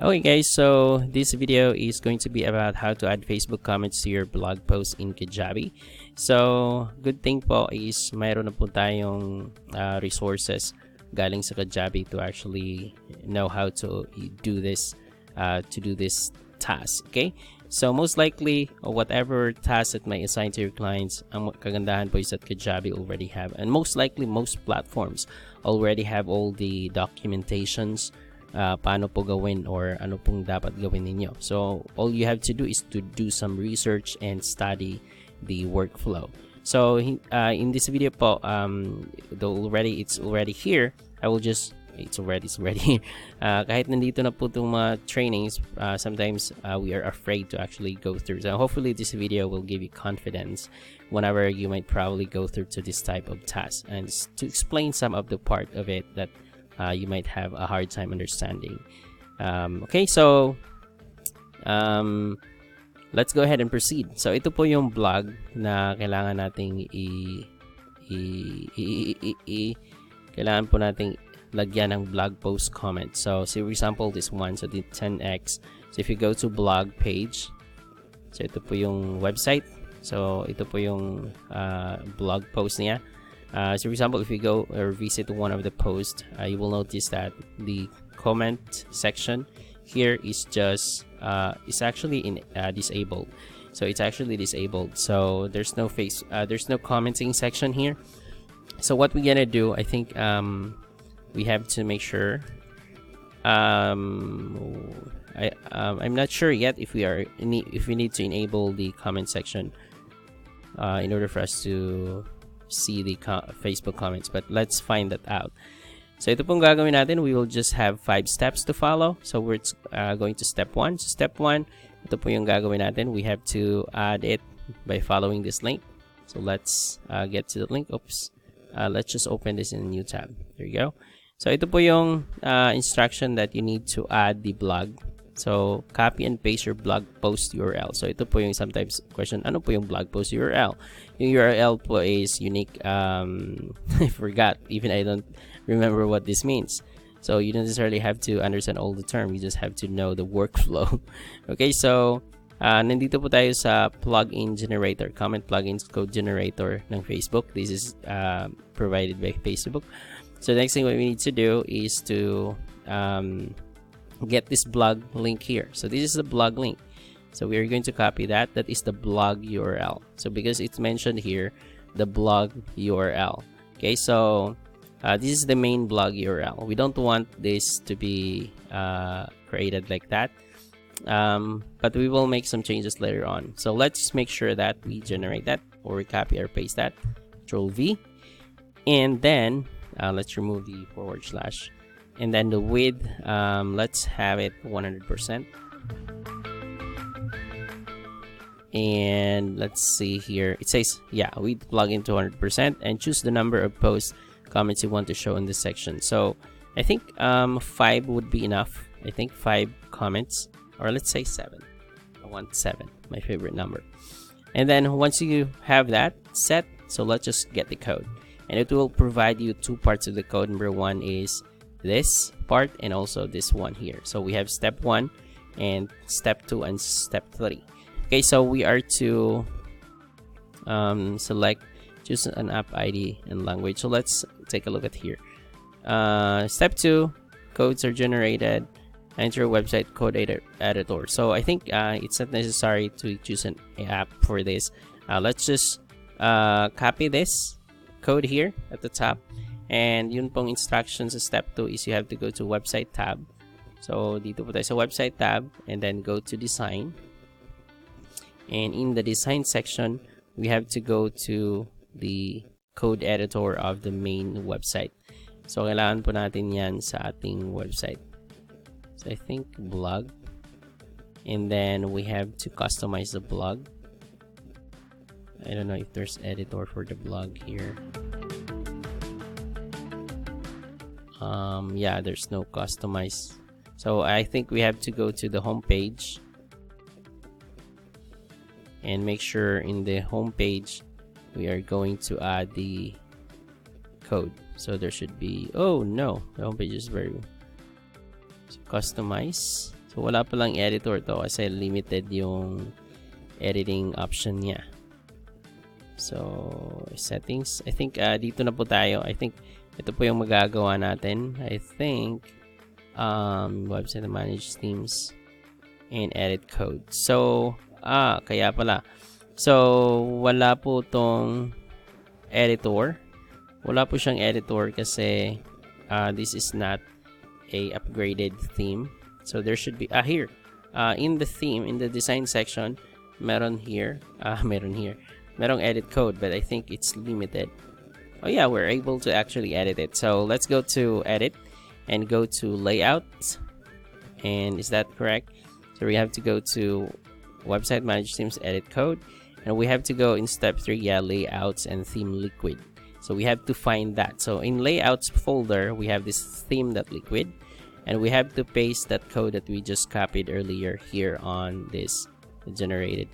Okay guys, so this video is going to be about how to add Facebook comments to your blog post in Kajabi. So, good thing po is mayroon na po tayong resources galing sa Kajabi to actually know how to do this task, okay? So, most likely, whatever task that may assign to your clients, ang kagandahan po is that Kajabi already have, and most likely, most platforms already have all the documentations paano po gawin or ano pong dapat gawin ninyo. So, all you have to do is to do some research and study the workflow. So, in this video po, though it's already here, I will just, it's already here. Kahit nandito na po itong mga trainings, sometimes we are afraid to actually go through. So, hopefully this video will give you confidence whenever you might probably go through to this type of task, and to explain some of the part of it that you might have a hard time understanding. Okay, so let's go ahead and proceed. So ito po yung blog na kailangan nating kailangan po nating lagyan ng blog post comment. So for example, this one, so the 10x. So if you go to blog page, so ito po yung website. So ito po yung blog post niya. So for example, if you go or visit one of the posts, you will notice that the comment section here is just it's actually disabled. So it's actually disabled. So there's no commenting section here. So what we're gonna do, I think we have to make sure. I'm not sure yet if we need to enable the comment section in order for us to see the Facebook comments, but let's find that out. So ito pong gagawin natin, we will just have 5 steps to follow. So we're going to step 1. So step 1, ito po yung gagawin natin. We have to add it by following this link. So let's get to the link. Oops. Let's just open this in a new tab. There you go. So ito po yung instruction that you need to add the blog. So, copy and paste your blog post URL. So, ito po yung sometimes question, ano po yung blog post URL? Yung URL po is unique. I forgot. Even I don't remember what this means. So, you don't necessarily have to understand all the term. You just have to know the workflow. Okay, so, nandito po tayo sa plugin generator, comment plugins code generator ng Facebook. This is provided by Facebook. So, the next thing what we need to do is to get this blog link here. So this is the blog link. So we are going to copy that. That is the blog URL. So because it's mentioned here, the blog URL. Okay, so this is the main blog URL. We don't want this to be created like that, but we will make some changes later on. So let's make sure that we generate that, or we copy or paste that. Control V, and then let's remove the /. And then the width, let's have it 100%. And let's see here. It says, yeah, we plug into 100% and choose the number of posts, comments you want to show in this section. So I think 5 would be enough. I think 5 comments, or let's say 7. I want 7, my favorite number. And then once you have that set, so let's just get the code. And it will provide you 2 parts of the code. Number 1 is this part, and also this one here. So we have step 1 and step 2 and step 3. Okay, so we are to choose an app ID and language. So let's take a look at here. Step 2, codes are generated, enter website code editor. So I think it's not necessary to choose an app for this. Let's just copy this code here at the top. And yun pong instructions sa step 2 is you have to go to website tab. So dito po tayo sa website tab, and then go to design. And in the design section, we have to go to the code editor of the main website. So kailangan po natin yan sa ating website. So I think blog. And then we have to customize the blog. I don't know if there's editor for the blog here. Yeah, there's no customize. So I think we have to go to the home page and make sure in the home page we are going to add the code. So there should be, oh no, the home page is very, so customize. So wala pa lang editor to kasi limited yung editing option niya. So settings, I think dito na po tayo. I think ito po yung magagawa natin. I think website manage themes and edit code. So kaya pala. So wala po tong editor. Wala po siyang editor kasi this is not a upgraded theme. So there should be here in the theme, in the design section, merong edit code, but I think it's limited. Oh yeah, we're able to actually edit it. So let's go to edit and go to layout. And is that correct? So we have to go to website manage themes, edit code, and we have to go in step 3, layouts and theme liquid. So we have to find that. So in layouts folder, we have this theme.liquid, and we have to paste that code that we just copied earlier here on this generated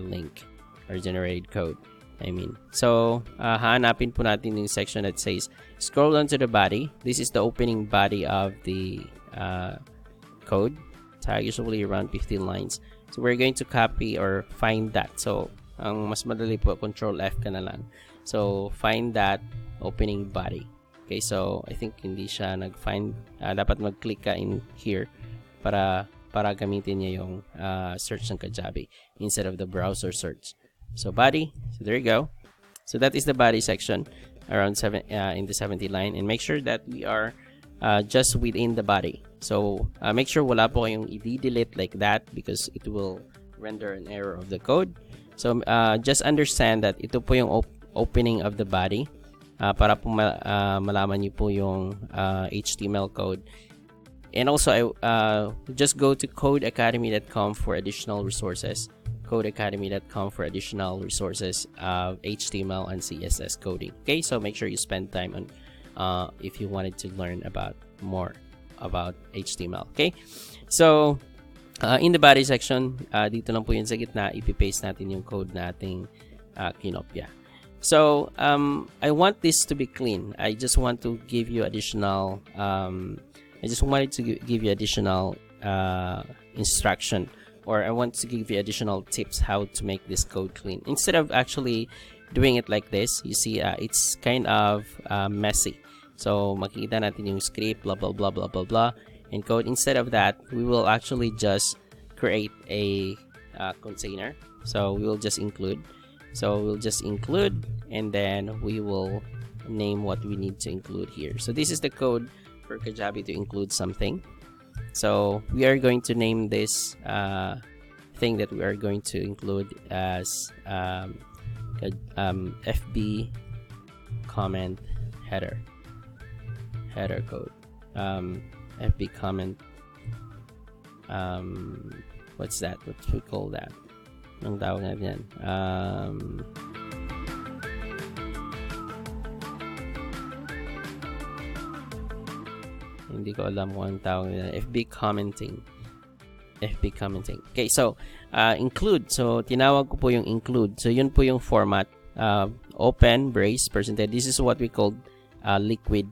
link or generated code. So hanapin po natin yung section that says scroll down to the body. This is the opening body of the code. Usually around 15 lines. So we're going to copy or find that. So ang mas madali po, Control F ka na lang. So find that opening body. Okay, so I think hindi siya nag-find. Dapat mag-click ka in here para gamitin niya yung search ng Kajabi instead of the browser search. So body, so there you go. So that is the body section around in the 70 line, and make sure that we are just within the body. So make sure wala po kayong i-delete like that because it will render an error of the code. So just understand that ito po yung opening of the body para po malaman niyo po yung HTML code. And also just go to codeacademy.com for additional resources. codeacademy.com for additional resources of HTML and CSS coding. Okay, so make sure you spend time on if you wanted to learn more about HTML. Okay, so in the body section, dito lang po yun sa gitna, ipipaste natin yung code nating kinopya. So I want this to be clean. I just want to give you additional instruction, or I want to give you additional tips how to make this code clean. Instead of actually doing it like this, you see it's kind of messy. So makikita natin yung script, blah blah blah blah blah blah, and code. Instead of that, we will actually just create a container. So we will just include. So we'll just include, and then we will name what we need to include here. So this is the code for Kajabi to include something. So we are going to name this thing that we are going to include as FB comment header code. FB comment. What's that? What we call that? Anong tawag natin yan? Hindi ko alam kung anong tawag nila. FB commenting. Okay, so include. So tinawag ko po yung include. So yun po yung format. Open, brace, percentage. This is what we call liquid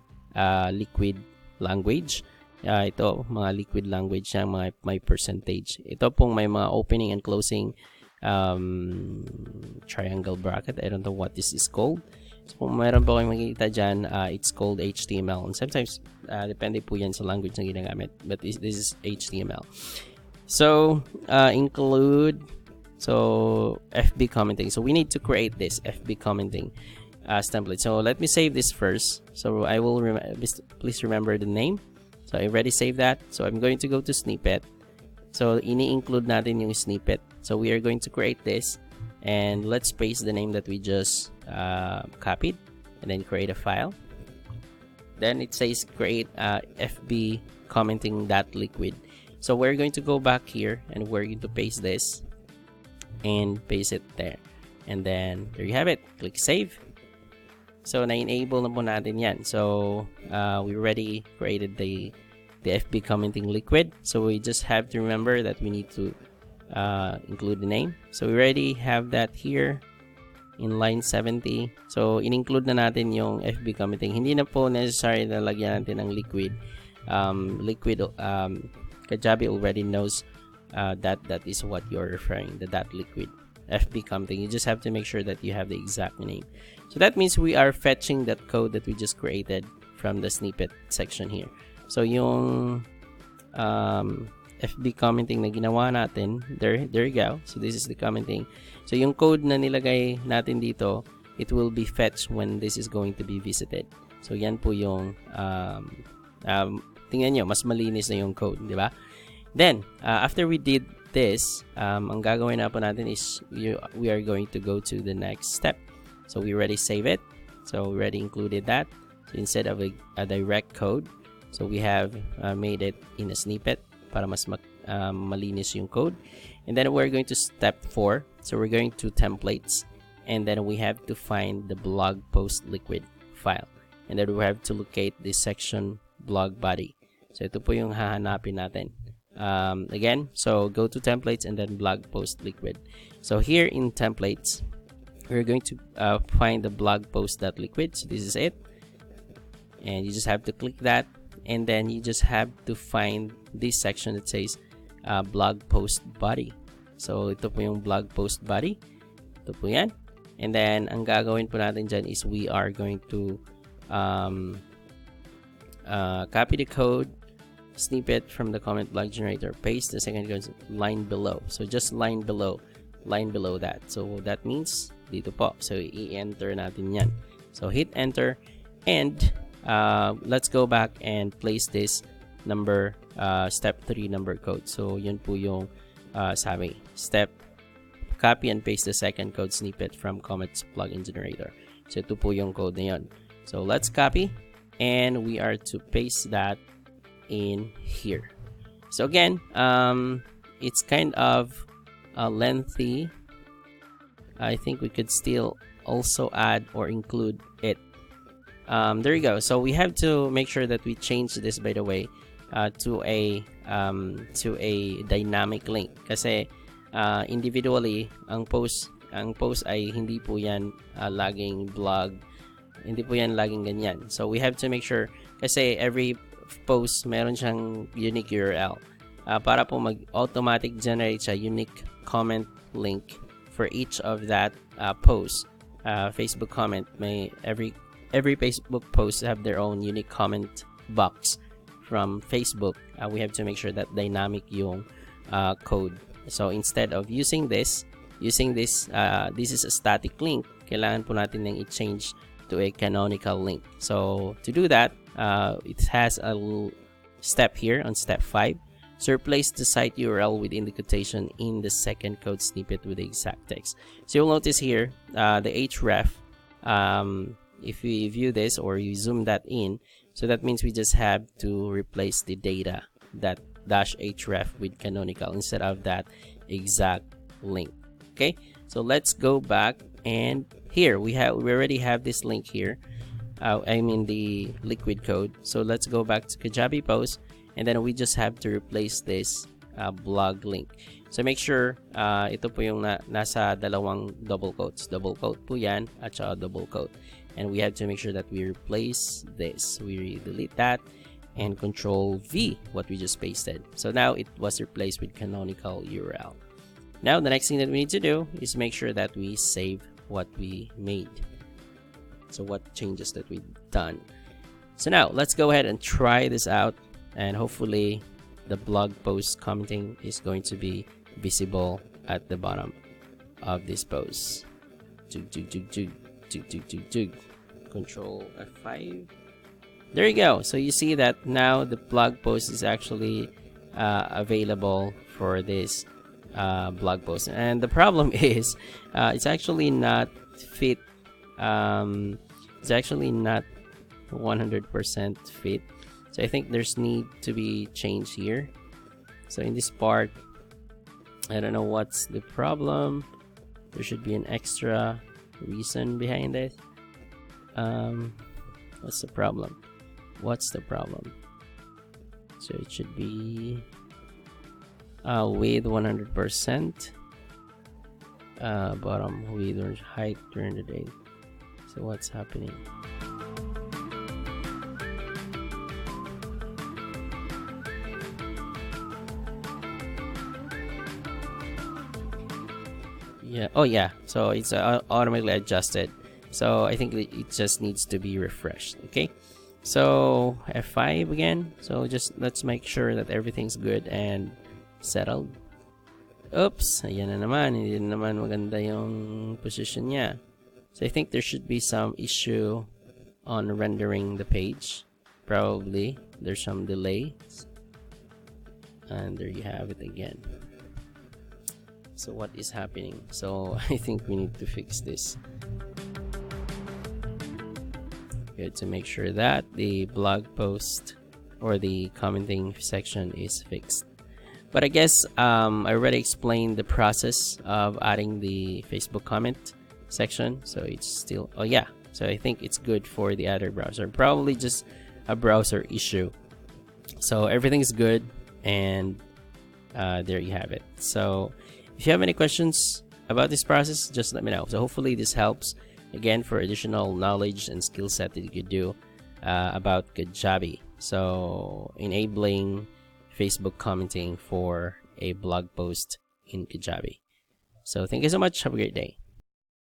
language. Ito, mga liquid language na may percentage. Ito pong may mga opening and closing triangle bracket. I don't know what this is called. So kung mayroon po kayong makikita dyan, it's called HTML. And sometimes, depende po yan sa language na ginagamit. But this is HTML. So, include. So, FB commenting. So, we need to create this FB commenting as template. So, let me save this first. So, I will please remember the name. So, I already saved that. So, I'm going to go to snippet. So, ini-include natin yung snippet. So, we are going to create this. And let's paste the name that we just copied. And then create a file. Then it says create FB commenting.liquid. So, we're going to go back here. And we're going to paste this. And paste it there. And then, there you have it. Click save. So, na-enable na po natin yan. So, we already created the FB commenting liquid. So, we just have to remember that we need to include the name. So, we already have that here in line 70. So, in-include na natin yung FB commenting. Hindi na po necessary na lagyan natin ng liquid Kajabi already knows that is what you're referring, the dot liquid FB commenting. You just have to make sure that you have the exact name. So that means we are fetching that code that we just created from the snippet section here. So yung FB commenting na ginawa natin, there you go. So this is the commenting. So yung code na nilagay natin dito, it will be fetched when this is going to be visited. So yan po yung tingnan nyo, mas malinis na yung code, di ba? Then after we did this, ang gagawin na po natin is we are going to go to the next step. So we already save it. So we already included that. So instead of a direct code, so we have made it in a snippet para mas malinis yung code. And then we're going to step 4. So we're going to templates, and then we have to find the blog post liquid file, and then we have to locate the section blog body. So ito po yung hahanapin natin. Again, so go to templates and then blog post liquid. So here in templates, we're going to find the blog post.liquid. So this is it, and you just have to click that, and then you just have to find this section that says blog post body. So ito po yung blog post body, ito po yan. And then ang gagawin po natin dyan is we are going to copy the code snippet from the comment blog generator, paste the second line below. So just line below that. So that means dito po. So i-enter natin yan. So hit enter, and let's go back and place this number step 3 number code. So yun po yung sabi, step copy and paste the second code snippet from comments plugin generator. So ito po yung code na yun. So let's copy, and we are to paste that in here. So again, it's kind of lengthy. I think we could still also add or include it. There you go. So we have to make sure that we change this, by the way, to a dynamic link, kasi individually ang post ay hindi po yan laging blog, hindi po yan laging ganyan. So we have to make sure, kasi every post meron siyang unique URL, para po mag-automatic generate siya unique comment link for each of that post. Facebook comment, may every Facebook post have their own unique comment box from Facebook. We have to make sure that dynamic yung code. So instead of using this is a static link, kailangan po natin nang i-change to a canonical link. So to do that, it has a step here on step 5. So replace the site URL within the quotation in the second code snippet with the exact text. So you'll notice here the href, if we view this or you zoom that in, so that means we just have to replace the data, that -href with canonical instead of that exact link. Okay, so let's go back, and here we already have this link here. I mean the liquid code. So let's go back to Kajabi post, and then we just have to replace this blog link. So make sure ito po yung nasa dalawang double quotes po yan at saka double quote, and we have to make sure that we replace this. We delete that and Control V what we just pasted. So now it was replaced with canonical URL. Now the next thing that we need to do is make sure that we save what we made. So what changes that we've done. So now let's go ahead and try this out, and hopefully the blog post commenting is going to be visible at the bottom of this post. Control F5. There you go. So you see that now the blog post is actually available for this blog post, and the problem is it's actually not fit. It's actually not 100% fit. So I think there's need to be changed here. So in this part, I don't know what's the problem. There should be an extra reason behind it. What's the problem? So it should be width 100%, bottom width or height 308. So what's happening? Yeah. Oh yeah. So it's automatically adjusted. So I think it just needs to be refreshed. Okay. So F5 again. So just let's make sure that everything's good and settled. Oops, ayan na naman. Hindi na naman maganda yung position niya. So I think there should be some issue on rendering the page. Probably there's some delay. And there you have it again. So what is happening? So I think we need to fix this. Good, to make sure that the blog post or the commenting section is fixed. But I guess I already explained the process of adding the Facebook comment section. So it's still, oh yeah. So I think it's good for the other browser. Probably just a browser issue. So everything's good, and there you have it. So if you have any questions about this process, just let me know. So hopefully this helps, again, for additional knowledge and skill set that you could do about Kajabi. So enabling Facebook commenting for a blog post in Kajabi. So thank you so much. Have a great day.